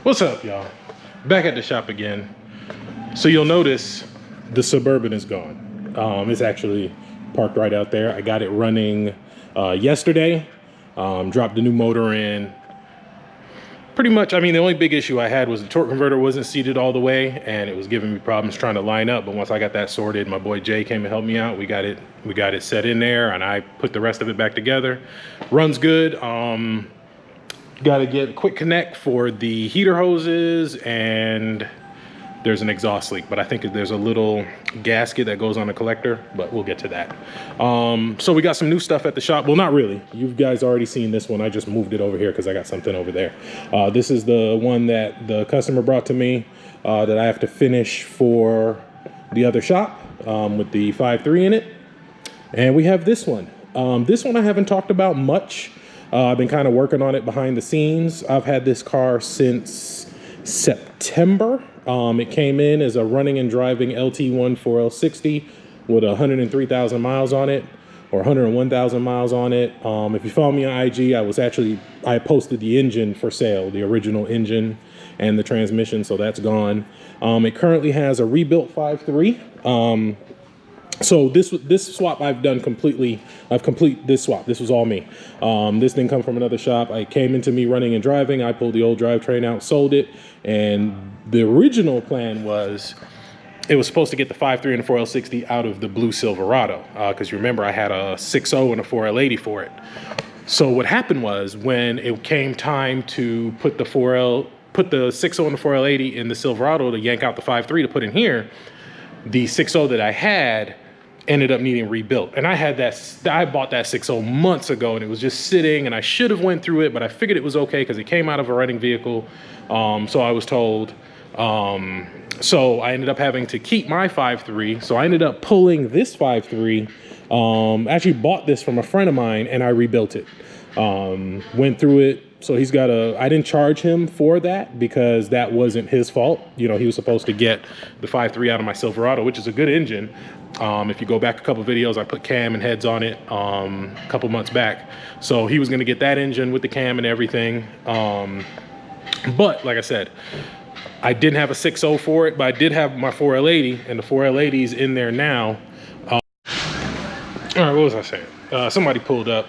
What's up, y'all? Back at the shop again. So you'll notice the Suburban is gone. It's actually parked right out there. I got it running yesterday. Dropped the new motor in. Pretty much, I mean, the only big issue I had was the torque converter wasn't seated all the way, and it was giving me problems trying to line up. But once I got that sorted, my boy Jay came and helped me out. We got it set in there, and I put the rest of it back together. Runs good. Got to get a quick connect for the heater hoses, and there's an exhaust leak, but I think there's a little gasket that goes on the collector, but we'll get to that. So we got some new stuff at the shop. Well, not really. You guys already seen this one. I just moved it over here because I got something over there. This is the one that the customer brought to me that I have to finish for the other shop with the 5.3 in it. And we have this one. This one I haven't talked about much. I've been kind of working on it behind the scenes. I've had this car since September. It came in as a running and driving LT1 4L60 with 103,000 miles on it, or 101,000 miles on it. If you follow me on IG, I posted the engine for sale, the original engine and the transmission, so that's gone. It currently has a rebuilt 5.3. So this swap I've done completely. I've completed this swap. This was all me. This didn't come from another shop. It came into me running and driving. I pulled the old drivetrain out, sold it, and the original plan was it was supposed to get the 5.3 and the 4L60 out of the blue Silverado, because you remember I had a 6.0 and a 4L80 for it. So what happened was when it came time to put the 6.0 and the 4L80 in the Silverado to yank out the 5.3 to put in here, the 6.0 that I had ended up needing rebuilt. And I bought that 6.0 months ago, and it was just sitting, and I should have went through it, but I figured it was okay because it came out of a running vehicle. So I was told. So I ended up having to keep my 5.3. So I ended up pulling this 5.3. Actually bought this from a friend of mine, and I rebuilt it. Went through it. So he's got I didn't charge him for that because that wasn't his fault. You know, he was supposed to get the 5.3 out of my Silverado, which is a good engine. If you go back a couple videos, I put cam and heads on it a couple months back. So he was going to get that engine with the cam and everything. But like I said, I didn't have a 6.0 for it, but I did have my 4L80, and the 4L80 is in there now. All right, what was I saying? Somebody pulled up.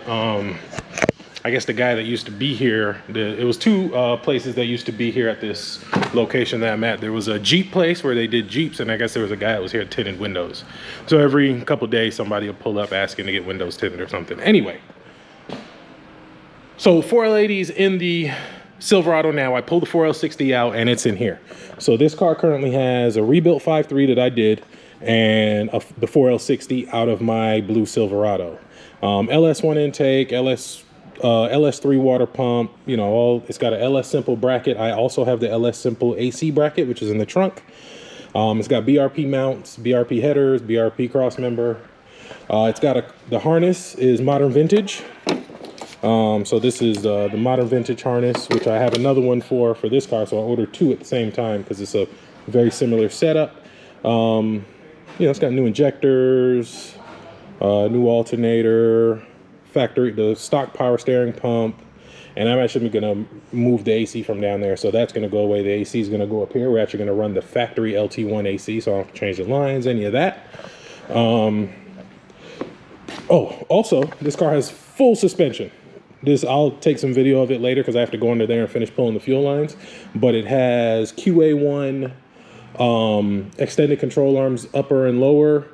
I guess the guy that used to be here, it was two places that used to be here at this location that I'm at. There was a Jeep place where they did Jeeps, and I guess there was a guy that was here tinted windows. So every couple of days, somebody would pull up asking to get windows tinted or something. Anyway, so 4L80's in the Silverado now. I pulled the 4L60 out, and it's in here. So this car currently has a rebuilt 5.3 that I did, and the 4L60 out of my blue Silverado. LS1 intake, LS3 water pump, you know, it's got an LS Simple bracket. I also have the LS Simple AC bracket, which is in the trunk. It's got BRP mounts, BRP headers, BRP cross member. It's got the harness is modern vintage. So this is the modern vintage harness, which I have another one for this car. So I ordered two at the same time because it's a very similar setup. You know, it's got new injectors, new alternator, the stock power steering pump, and I'm actually gonna move the AC from down there, so that's gonna go away. The AC is gonna go up here. We're actually gonna run the factory LT1 AC, so I don't have to change the lines, any of that. Oh, also, this car has full suspension. I'll take some video of it later because I have to go under there and finish pulling the fuel lines, but it has QA1 extended control arms, upper and lower.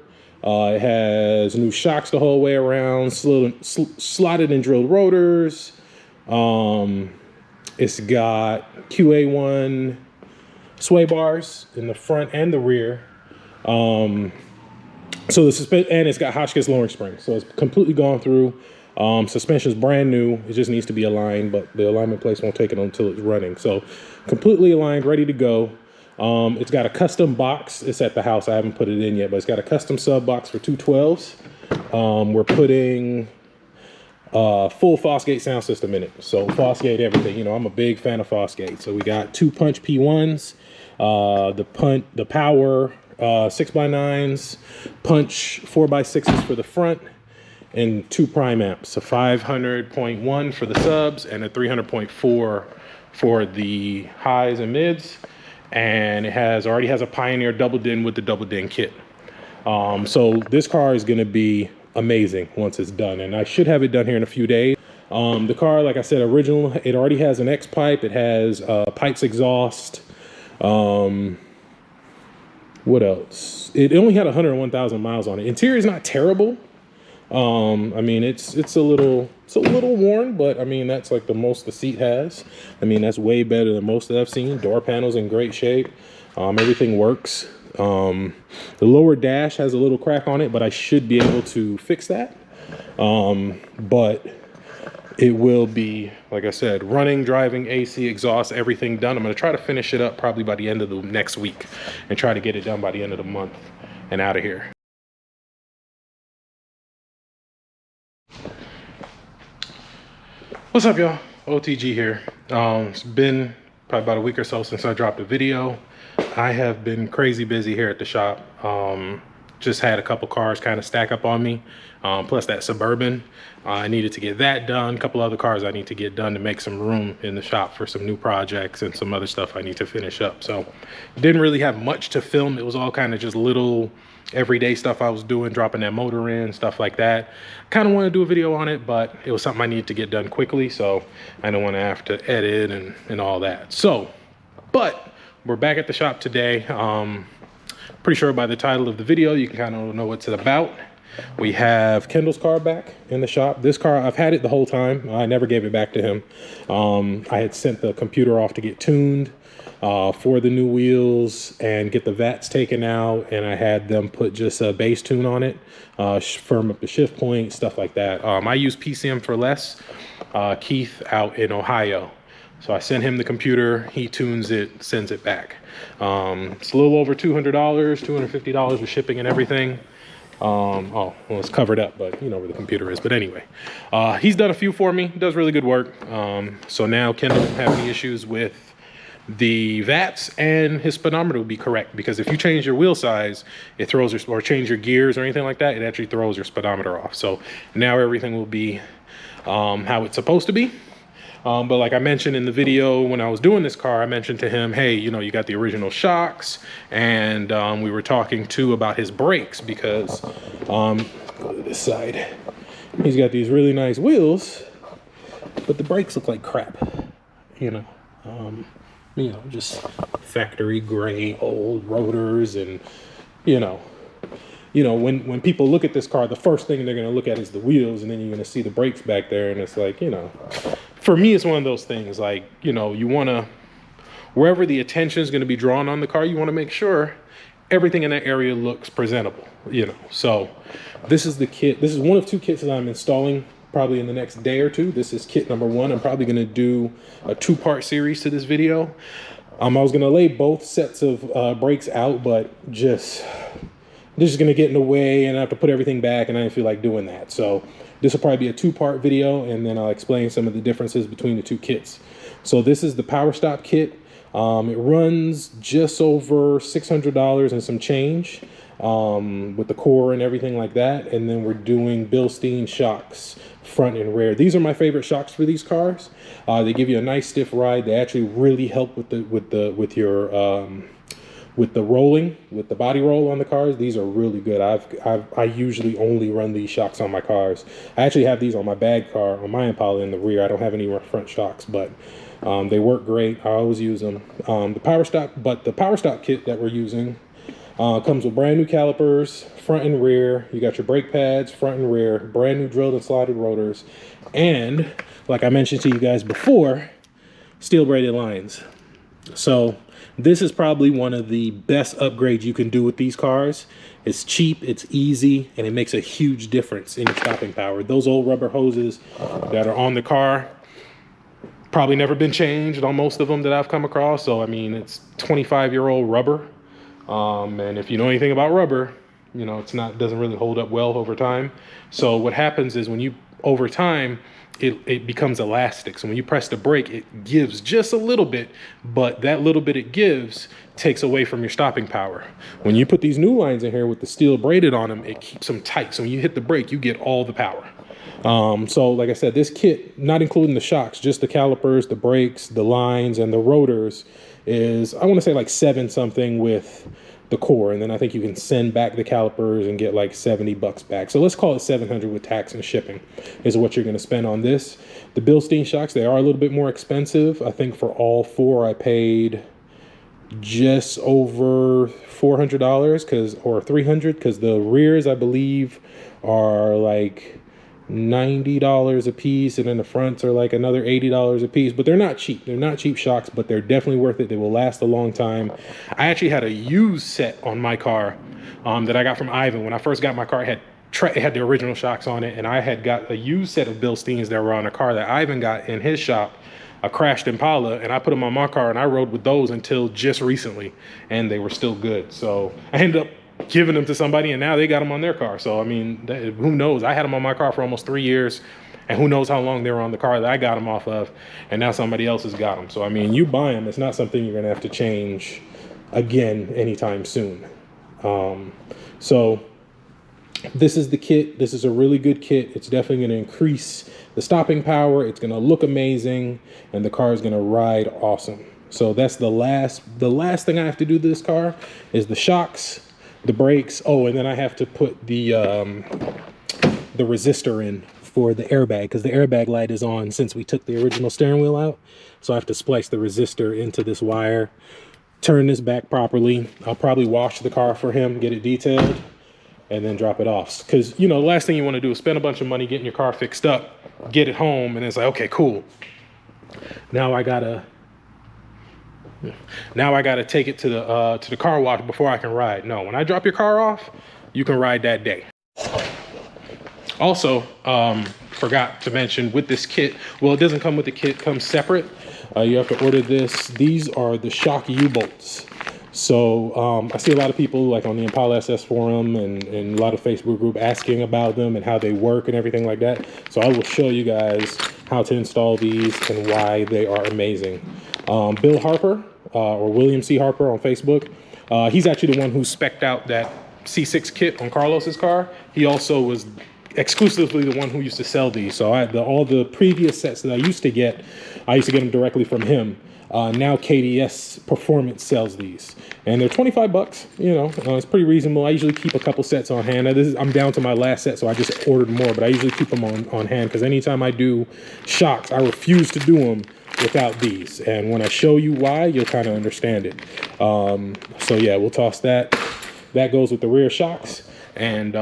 It has new shocks the whole way around, slotted and drilled rotors. It's got QA1 sway bars in the front and the rear. So and it's got Hotchkiss lowering springs. So it's completely gone through. Suspension is brand new. It just needs to be aligned, but the alignment place won't take it until it's running. So completely aligned, ready to go. It's got a custom box. It's at the house. I haven't put it in yet, but it's got a custom sub box for 212s. We're putting full Fosgate sound system in it. So Fosgate everything. You know, I'm a big fan of Fosgate. So we got two punch P1s, the power 6x9s, punch 4x6s for the front, and two prime amps, a 500.1 for the subs and a 300.4 for the highs and mids, and it already has a Pioneer double din with the double din kit. So this car is going to be amazing once it's done, and I should have it done here in a few days. The car, like I said, original, it already has an X pipe. It has pipes exhaust. What else? It only had 101,000 miles on it. Interior is not terrible. I mean, it's a little worn, but I mean, that's like the most the seat has. I mean, that's way better than most that I've seen. Door panels in great shape. Everything works. The lower dash has a little crack on it, but I should be able to fix that. But it will be, like I said, running, driving, AC, exhaust, everything done. I'm going to try to finish it up probably by the end of the next week and try to get it done by the end of the month and out of here. What's up, y'all? OTG here. It's been probably about a week or so since I dropped a video. I have been crazy busy here at the shop. Just had a couple cars kind of stack up on me, plus that Suburban. I needed to get that done. A couple other cars I need to get done to make some room in the shop for some new projects and some other stuff I need to finish up. So didn't really have much to film. It was all kind of just little everyday stuff I was doing, dropping that motor in, stuff like that. Kind of want to do a video on it, but it was something I needed to get done quickly, so I don't want to have to edit and all that. So, but we're back at the shop today. Pretty sure by the title of the video you can kind of know what it's about. We have Kendall's car back in the shop. This car, I've had it the whole time. I never gave it back to him. I had sent the computer off to get tuned for the new wheels and get the vats taken out, and I had them put just a base tune on it, firm up the shift point, stuff like that. I use PCM for Less, Keith out in Ohio. So I sent him the computer, he tunes it, sends it back. It's a little over $200, $250 with shipping and everything. Oh, well, it's covered up, but you know where the computer is. But anyway, he's done a few for me, does really good work. So now Kendall won't have any issues with the vats, and his speedometer will be correct, because if you change your wheel size, it throws your, or change your gears or anything like that, it actually throws your speedometer off. So now everything will be how it's supposed to be. But like I mentioned in the video when I was doing this car, I mentioned to him, hey, you know, you got the original shocks, and we were talking too about his brakes, because go to this side, he's got these really nice wheels, but the brakes look like crap, you know, just factory gray old rotors, and you know, when people look at this car, the first thing they're going to look at is the wheels, and then you're going to see the brakes back there, and it's like, you know, for me, it's one of those things, like, you know, you want to, wherever the attention is going to be drawn on the car, you want to make sure everything in that area looks presentable, you know. So this is the kit. This is one of two kits that I'm installing probably in the next day or two. This is kit number one. I'm probably going to do a two-part series to this video. I was going to lay both sets of brakes out, but this is going to get in the way, and I have to put everything back, and I didn't feel like doing that. So this will probably be a two-part video, and then I'll explain some of the differences between the two kits. So this is the Powerstop kit. It runs just over $600 and some change with the core and everything like that. And then we're doing Bilstein Shocks front and rear. These are my favorite shocks for these cars. They give you a nice stiff ride. They actually really help with the rolling, with the body roll on the cars. These are really good. I usually only run these shocks on my cars. I actually have these on my bag car, on my Impala in the rear. I don't have any front shocks, but they work great. I always use them. The Powerstop kit that we're using comes with brand new calipers, front and rear. You got your brake pads, front and rear, brand new drilled and slotted rotors, and like I mentioned to you guys before, steel braided lines. So this is probably one of the best upgrades you can do with these cars. It's cheap, it's easy, and it makes a huge difference in your stopping power. Those old rubber hoses that are on the car probably never been changed on most of them that I've come across. So I mean, it's 25-year-old rubber, and if you know anything about rubber, you know doesn't really hold up well over time. So what happens is when you over time, it becomes elastic. So when you press the brake, it gives just a little bit, but that little bit it gives takes away from your stopping power. When you put these new lines in here with the steel braided on them, it keeps them tight. So when you hit the brake, you get all the power. So like I said, this kit, not including the shocks, just the calipers, the brakes, the lines, and the rotors, is, I want to say, like 7 something with the core. And then I think you can send back the calipers and get like $70 back. So let's call it 700 with tax and shipping is what you're going to spend on this. The Bilstein Shocks, they are a little bit more expensive. I think for all 4 I paid just over $400 or $300, because the rears, I believe, are like $90 a piece, and then the fronts are like another $80 a piece. But they're not cheap. They're not cheap shocks, but they're definitely worth it. They will last a long time. I actually had a used set on my car that I got from Ivan. When I first got my car, it had the original shocks on it, and I had got a used set of Bilsteins that were on a car that Ivan got in his shop, a crashed Impala, and I put them on my car, and I rode with those until just recently, and they were still good. So I ended up giving them to somebody, and now they got them on their car. So I mean, who knows? I had them on my car for almost 3 years, and who knows how long they were on the car that I got them off of, and now somebody else has got them. So I mean, you buy them, it's not something you're gonna have to change again anytime soon. So this is the kit. This is a really good kit. It's definitely going to increase the stopping power. It's going to look amazing, and the car is going to ride awesome. So that's the last thing I have to do to this car is the shocks, the brakes. Oh, and then I have to put the resistor in for the airbag, because the airbag light is on since we took the original steering wheel out. So I have to splice the resistor into this wire, turn this back properly. I'll probably wash the car for him, get it detailed, and then drop it off. Because, you know, the last thing you want to do is spend a bunch of money getting your car fixed up, get it home, and it's like, okay, cool. Now I gotta take it to the car wash before I can ride. No, when I drop your car off, you can ride that day. Also, forgot to mention with this kit, well, it doesn't come with the kit, it comes separate. You have to order this. These are the shock U-bolts. So I see a lot of people like on the Impala SS forum and a lot of Facebook group asking about them and how they work and everything like that. So I will show you guys how to install these and why they are amazing. Bill Harper, or William C. Harper on Facebook, he's actually the one who spec'd out that C6 kit on Carlos's car. He also was exclusively the one who used to sell these. So all the previous sets that I used to get them directly from him. Now KDS Performance sells these, and they're 25 bucks. You know, it's pretty reasonable. I usually keep a couple sets on hand. Now, I'm down to my last set, so I just ordered more, but I usually keep them on hand, because anytime I do shocks, I refuse to do them without these. And when I show you why, you'll kind of understand it. So yeah, we'll toss that. That goes with the rear shocks. And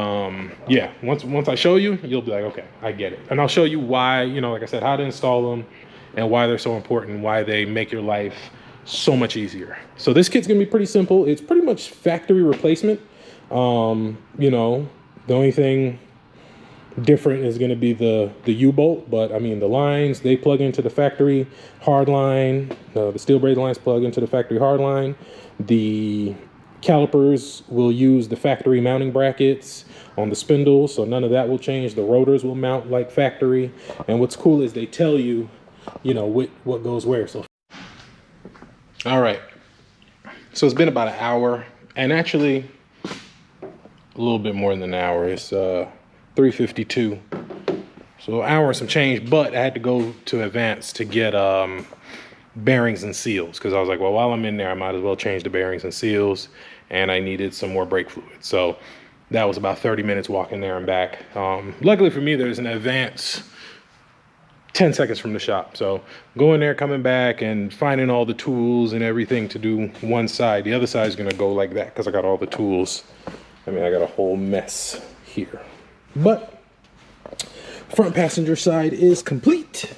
yeah, once I show you, you'll be like, okay, I get it. And I'll show you why, you know, like I said, how to install them and why they're so important, why they make your life so much easier. So this kit's gonna be pretty simple. It's pretty much factory replacement. You know, the only thing different is gonna be the U-bolt, but I mean, the lines, they plug into the factory hard line. The steel braid lines plug into the factory hard line. The calipers will use the factory mounting brackets on the spindles, so none of that will change. The rotors will mount like factory. And what's cool is they tell you, you know, what goes where. So all right, so it's been about an hour, and actually a little bit more than an hour. It's 3:52, so an hour and some change, but I had to go to Advance to get bearings and seals, because I was like, well, while I'm in there, I might as well change the bearings and seals, and I needed some more brake fluid. So that was about 30 minutes walking there and back. Luckily for me, there's an Advance 10 seconds from the shop. So going there, coming back, and finding all the tools and everything to do one side. The other side is gonna go like that, because I got all the tools. I mean, I got a whole mess here. But front passenger side is complete.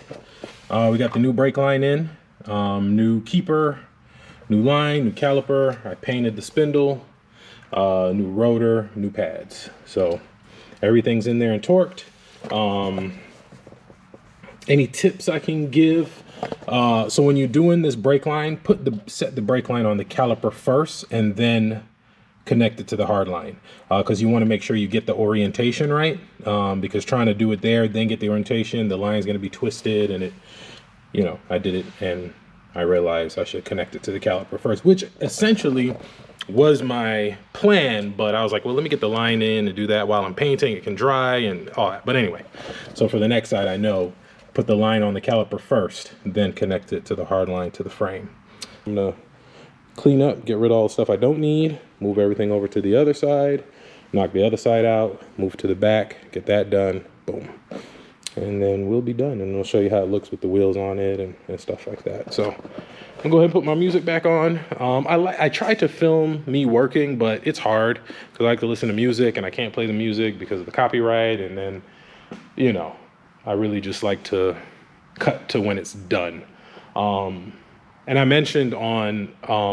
We got the new brake line in, new keeper, new line, new caliper. I painted the spindle, new rotor, new pads. So everything's in there and torqued. Any tips I can give? So when you're doing this brake line, set the brake line on the caliper first, and then connect it to the hard line, because you want to make sure you get the orientation right, because trying to do it there, then get the orientation, the line's going to be twisted, and it, you know, I did it and I realized I should connect it to the caliper first, which essentially was my plan, but I was like, well, let me get the line in and do that while I'm painting. It can dry and all that. But anyway, so for the next side, I know, put the line on the caliper first, then connect it to the hard line to the frame. I'm gonna clean up, get rid of all the stuff I don't need, move everything over to the other side, knock the other side out, move to the back, get that done, boom. And then we'll be done, and we'll show you how it looks with the wheels on it and stuff like that. So I'm gonna go ahead and put my music back on. I tried to film me working, but it's hard because I like to listen to music and I can't play the music because of the copyright. And then, you know, I really just like to cut to when it's done. And I mentioned on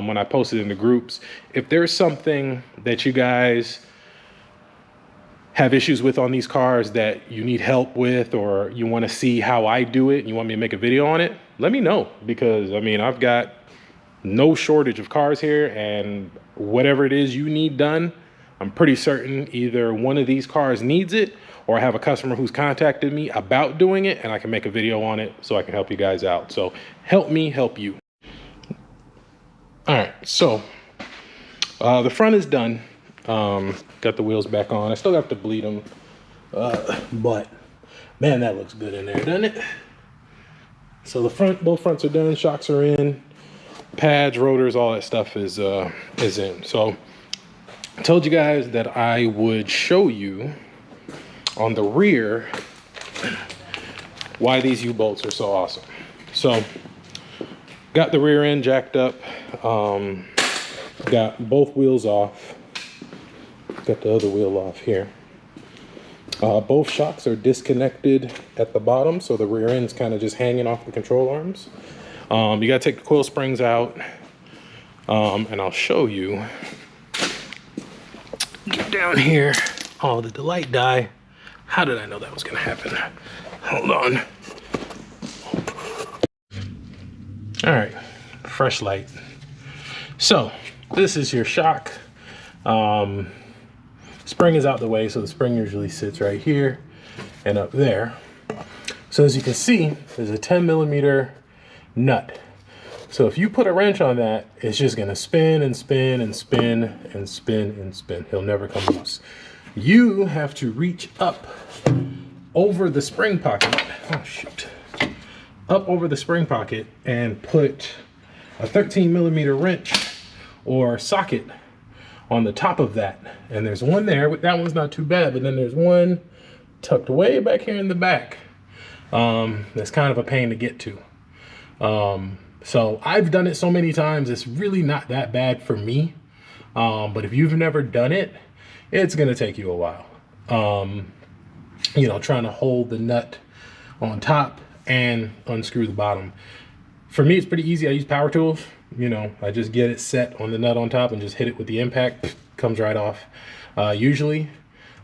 when I posted in the groups, if there's something that you guys have issues with on these cars that you need help with, or you want to see how I do it and you want me to make a video on it, let me know, because I mean, I've got no shortage of cars here, and whatever it is you need done, I'm pretty certain either one of these cars needs it, or I have a customer who's contacted me about doing it and I can make a video on it so I can help you guys out. So help me help you. All right, so the front is done. Got the wheels back on. I still have to bleed them, but man, that looks good in there, doesn't it? So both fronts are done. Shocks are in, pads, rotors, all that stuff is in. So I told you guys that I would show you on the rear why these U-bolts are so awesome. So got the rear end jacked up, got both wheels off. Got the other wheel off here. Both shocks are disconnected at the bottom, so the rear end's kind of just hanging off the control arms. You gotta take the coil springs out, and I'll show you. Get down here. Oh, the light die. How did I know that was gonna happen? Hold on. All right, fresh light. So this is your shock. Spring is out the way, so the spring usually sits right here and up there. So as you can see, there's a 10mm nut. So if you put a wrench on that, it's just gonna spin and spin and spin and spin and spin. He'll never come loose. You have to reach up over the spring pocket. Oh shoot. Up over the spring pocket and put a 13mm wrench or socket on the top of that. And there's one there, that one's not too bad, but then there's one tucked way back here in the back. That's kind of a pain to get to. So I've done it so many times, it's really not that bad for me. But if you've never done it, it's gonna take you a while. You know, trying to hold the nut on top and unscrew the bottom. For me, it's pretty easy. I use power tools. You know, I just get it set on the nut on top and just hit it with the impact. Comes right off, usually.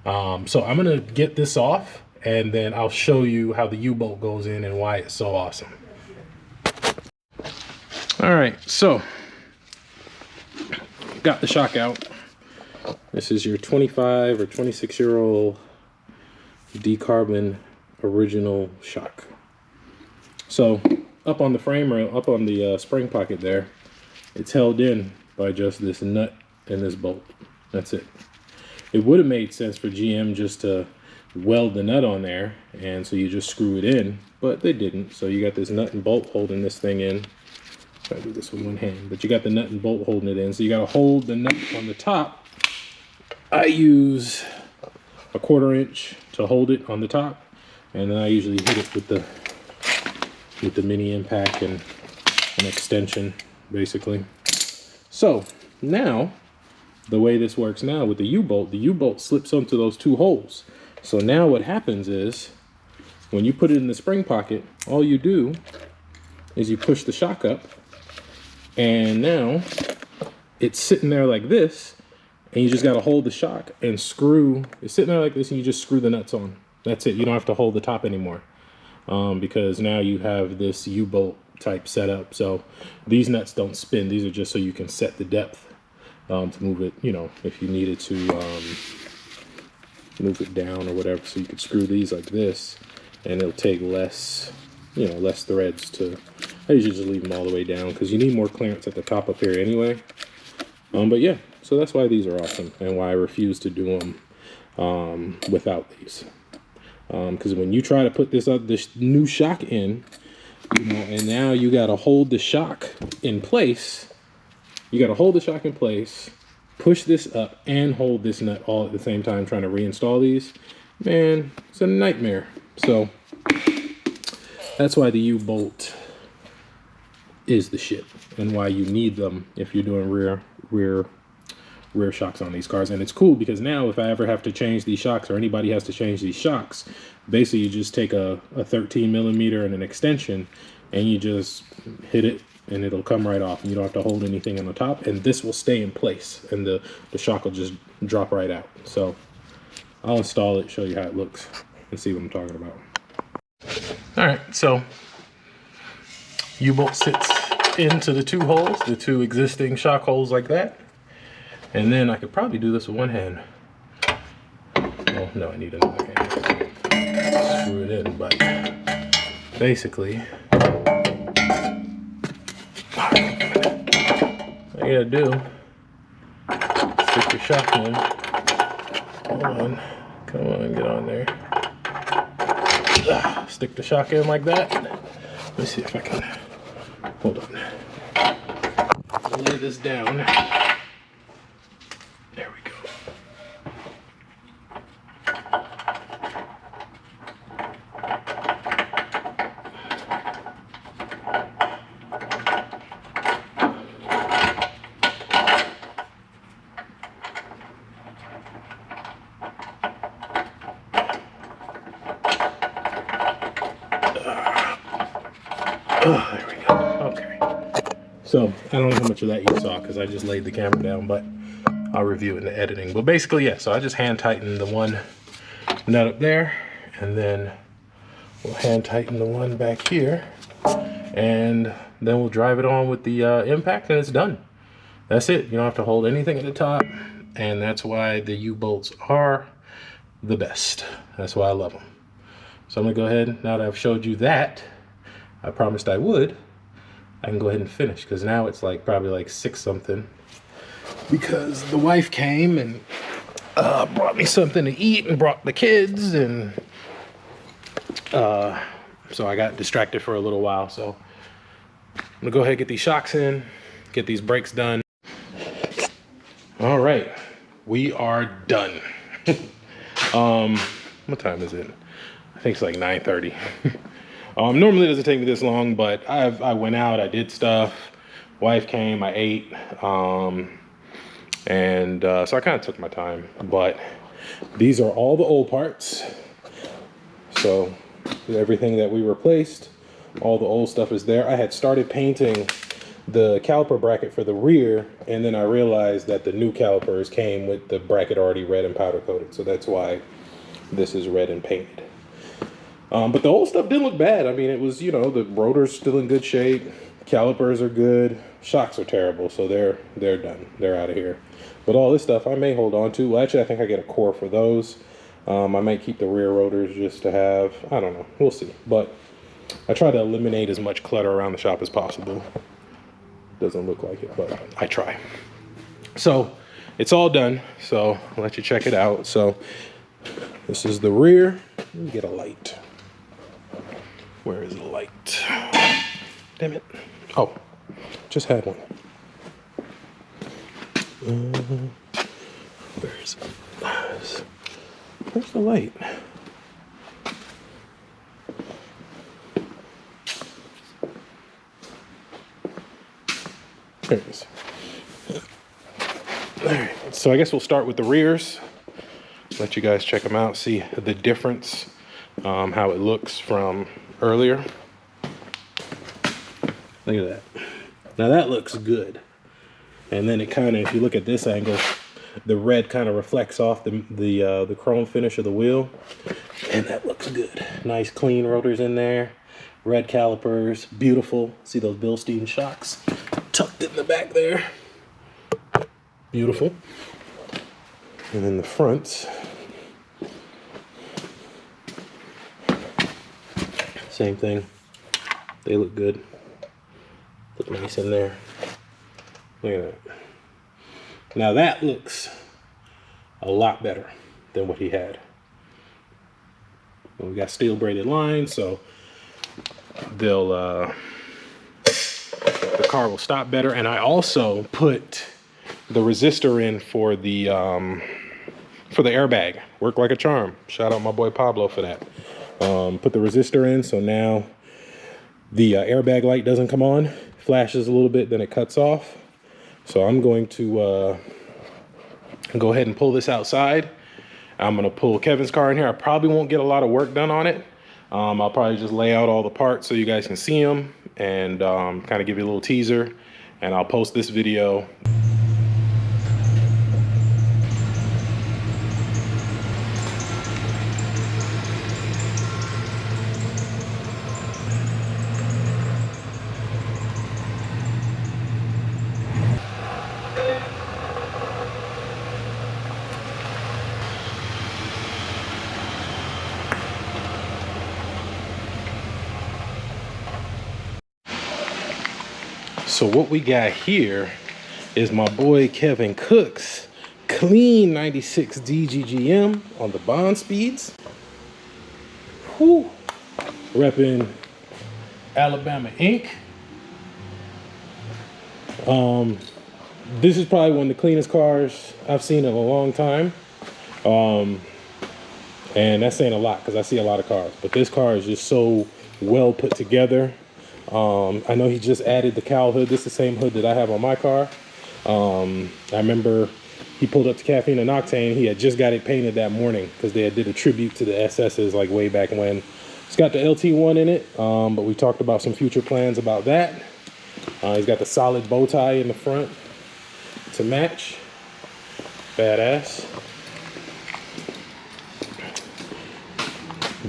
So I'm gonna get this off, and then I'll show you how the U-bolt goes in and why it's so awesome. All right, so got the shock out. This is your 25 or 26-year-old decarbon original shock. So up on the frame, or up on the spring pocket there, it's held in by just this nut and this bolt. That's it. It would have made sense for GM just to weld the nut on there, and so you just screw it in, but they didn't. So you got this nut and bolt holding this thing in. Try to do this with one hand, but you got the nut and bolt holding it in. So you got to hold the nut on the top. I use a 1/4 inch to hold it on the top, and then I usually hit it with the mini impact and an extension, basically. So now, the way this works now with the U-bolt slips onto those two holes. So now what happens is, when you put it in the spring pocket, all you do is you push the shock up, and now it's sitting there like this, and you just got to hold the shock and screw. It's sitting there like this, and you just screw the nuts on. That's it. You don't have to hold the top anymore, because now you have this U-bolt type setup. So these nuts don't spin. These are just so you can set the depth to move it, you know, if you needed to move it down or whatever. So you could screw these like this, and it'll take less, you know, less threads to. I usually just leave them all the way down because you need more clearance at the top up here anyway. But yeah, So that's why these are awesome and why I refuse to do them without these. Because when you try to put this new shock in, you know, and now you got to hold the shock in place. You got to hold the shock in place, push this up, and hold this nut all at the same time trying to reinstall these. Man, it's a nightmare. So that's why the UBolt is the shit, and why you need them if you're doing rear shocks on these cars. And it's cool because now if I ever have to change these shocks, or anybody has to change these shocks, basically you just take a 13 millimeter and an extension and you just hit it and it'll come right off, and you don't have to hold anything on the top, and this will stay in place and the shock will just drop right out. So I'll install it, show you how it looks, and see what I'm talking about. All right, so UBolt sits into the two holes, the two existing shock holes like that. And then I could probably do this with one hand. Well, no, I need another hand. Screw it in, but basically, all you gotta do, stick your shock in. Hold on, come on, get on there. Stick the shock in like that. Let me see if I can, hold on. Lay this down. There we go. There we go. Okay. So I don't know how much of that you saw because I just laid the camera down, but I'll review it in the editing. But basically, yeah, so I just hand tighten the one nut up there, and then we'll hand tighten the one back here, and then we'll drive it on with the impact, and it's done. That's it. You don't have to hold anything at the top, and that's why the UBolts are the best. That's why I love them. So I'm gonna go ahead, now that I've showed you that, I promised I would, I can go ahead and finish, because now it's like probably like 6 something, because the wife came and brought me something to eat and brought the kids, and so I got distracted for a little while. So I'm gonna go ahead and get these shocks in, get these brakes done. All right, we are done. What time is it? I think it's like 9:30. Normally it doesn't take me this long, but I went out, I did stuff, wife came, I ate, and so I kind of took my time. But these are all the old parts. So everything that we replaced, all the old stuff is there. I had started painting the caliper bracket for the rear, and then I realized that the new calipers came with the bracket already red and powder coated, so that's why this is red and painted. But the old stuff didn't look bad. I mean, it was, you know, the rotor's still in good shape, calipers are good, shocks are terrible, so they're done, they're out of here. But all this stuff I may hold on to. Well, actually, I think I get a core for those. I might keep the rear rotors just to have, I don't know, we'll see. But I try to eliminate as much clutter around the shop as possible. Doesn't look like it, but I try. So it's all done, so I'll let you check it out. So this is the rear. Let me get a light. Where is the light? Damn it. Oh, just had one. Where's the light? There it is. All right, so I guess we'll start with the rears. Let you guys check them out, see the difference, how it looks from earlier. Look at that. Now that looks good. And then it kind of, if you look at this angle, the red kind of reflects off the chrome finish of the wheel, and that looks good. Nice clean rotors in there, red calipers, beautiful. See those Bilstein Shocks tucked in the back there. Beautiful. And then the fronts, same thing. They look good. Look nice in there. Look at that. Now that looks a lot better than what he had. We got steel braided lines, so the car will stop better. And I also put the resistor in for the airbag. Worked like a charm. Shout out my boy Pablo for that. Put the resistor in, so now the airbag light doesn't come on. Flashes a little bit, then it cuts off. So I'm going to go ahead and pull this outside. I'm gonna pull Kevin's car in here. I probably won't get a lot of work done on it. I'll probably just lay out all the parts so you guys can see them and kind of give you a little teaser. And I'll post this video. So what we got here is my boy Kevin Cook's clean 96 DGGM on the bond speeds. Whew. Repping Alabama Inc. This is probably one of the cleanest cars I've seen in a long time. And that's saying a lot because I see a lot of cars, but this car is just so well put together. I know he just added the cowl hood. This is the same hood that I have on my car. I remember he pulled up to Caffeine and Octane. He had just got it painted that morning because they did a tribute to the SS's like way back when. It's got the LT1 in it, but we talked about some future plans about that. He's got the solid bow tie in the front to match. Badass.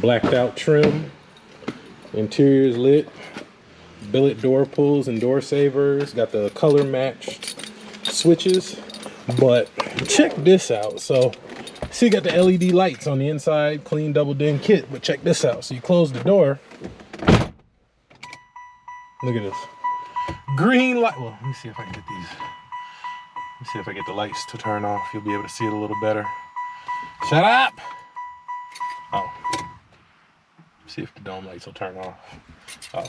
Blacked out trim. Interior is lit. Billet door pulls and door savers. Got the color matched switches. But check this out. So see, you got the LED lights on the inside, clean double din kit. But check this out. So you close the door. Look at this. Green light. Well, let me see if I can get these. Let me see if I get the lights to turn off. You'll be able to see it a little better. Shut up. Oh. See if the dome lights will turn off. Oh.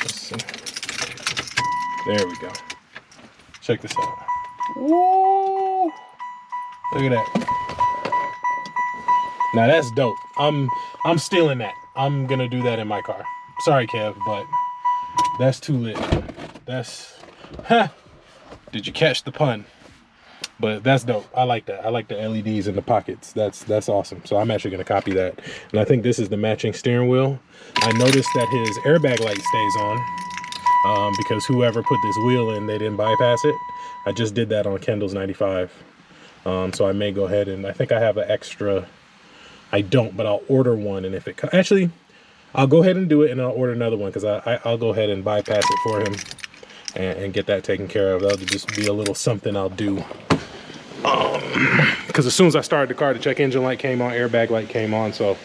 Let's see. There we go. Check this out. Woo! Look at that. Now that's dope. I'm stealing that. I'm gonna do that in my car. Sorry, Kev, but that's too lit. That's did you catch the pun? But that's dope. I like that. I like the LEDs in the pockets. That's awesome. So I'm actually gonna copy that. And I think this is the matching steering wheel. I noticed that his airbag light stays on because whoever put this wheel in, they didn't bypass it. I just did that on Kendall's 95. So I may go ahead and I think I have an extra. I don't, but I'll order one. And if it actually, I'll go ahead and do it and I'll order another one because I'll go ahead and bypass it for him and get that taken care of. That'll just be a little something I'll do. Because as soon as I started the car, the check engine light came on, airbag light came on, so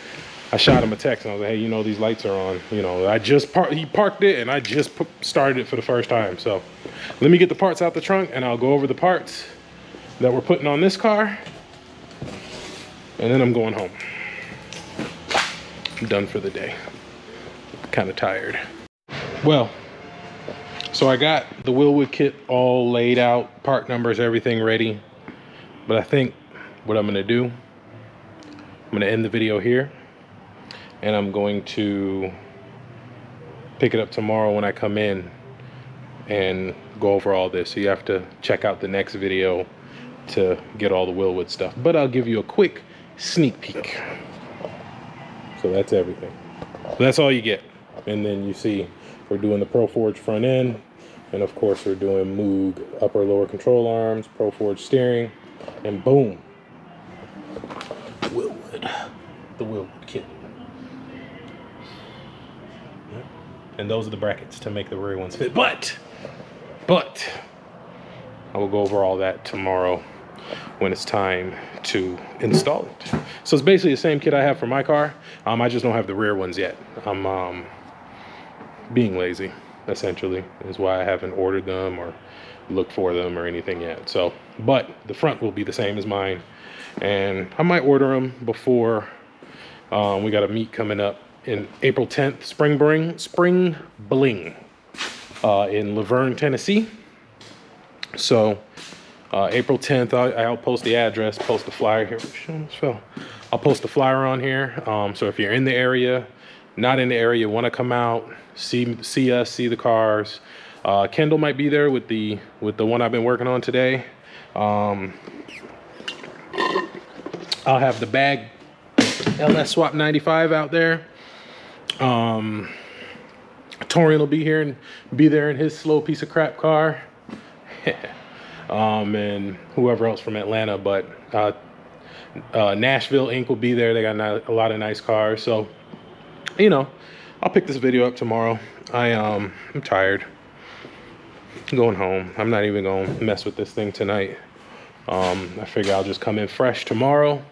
I shot him a text and I was like, hey, you know, these lights are on. You know, he parked it and I just started it for the first time. So let me get the parts out the trunk and I'll go over the parts that we're putting on this car. And then I'm going home. I'm done for the day. Kind of tired. Well, so I got the Willwood kit all laid out, part numbers, everything ready. But I think what I'm gonna do, I'm gonna end the video here and I'm going to pick it up tomorrow when I come in and go over all this. So you have to check out the next video to get all the Willwood stuff. But I'll give you a quick sneak peek. So that's everything. That's all you get. And then you see we're doing the Pro Forge front end. And of course we're doing Moog upper lower control arms, Pro Forge steering. And boom, Willwood, the Willwood kit. Yep. And those are the brackets to make the rear ones fit. But I will go over all that tomorrow when it's time to install it. So it's basically the same kit I have for my car. I just don't have the rear ones yet. I'm being lazy, essentially, is why I haven't ordered them or look for them or anything yet. So, but the front will be the same as mine, and I might order them before we got a meet coming up in April 10th, Spring Bling in Laverne, Tennessee. So April 10th, I'll post the address, post the flyer here. I'll post the flyer on here. So if you're in the area, not in the area, want to come out, see us, see the cars. Kendall might be there with the one I've been working on today. I'll have the bag LS Swap 95 out there. Torian will be here and be there in his slow piece of crap car. And whoever else from Atlanta, but Nashville Inc. will be there. They got a lot of nice cars. So, you know, I'll pick this video up tomorrow. I'm tired. I'm going home. I'm not even going to mess with this thing tonight. I figure I'll just come in fresh tomorrow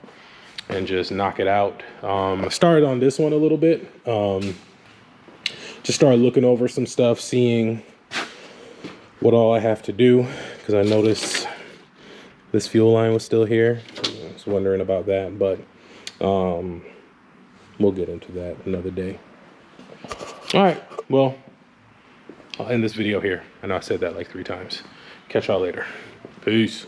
and just knock it out. I started on this one a little bit. Just started looking over some stuff, seeing what all I have to do, because I noticed this fuel line was still here. I was wondering about that, but we'll get into that another day. All right, well, I'll end this video here. I know I said that like 3 times. Catch y'all later. Peace.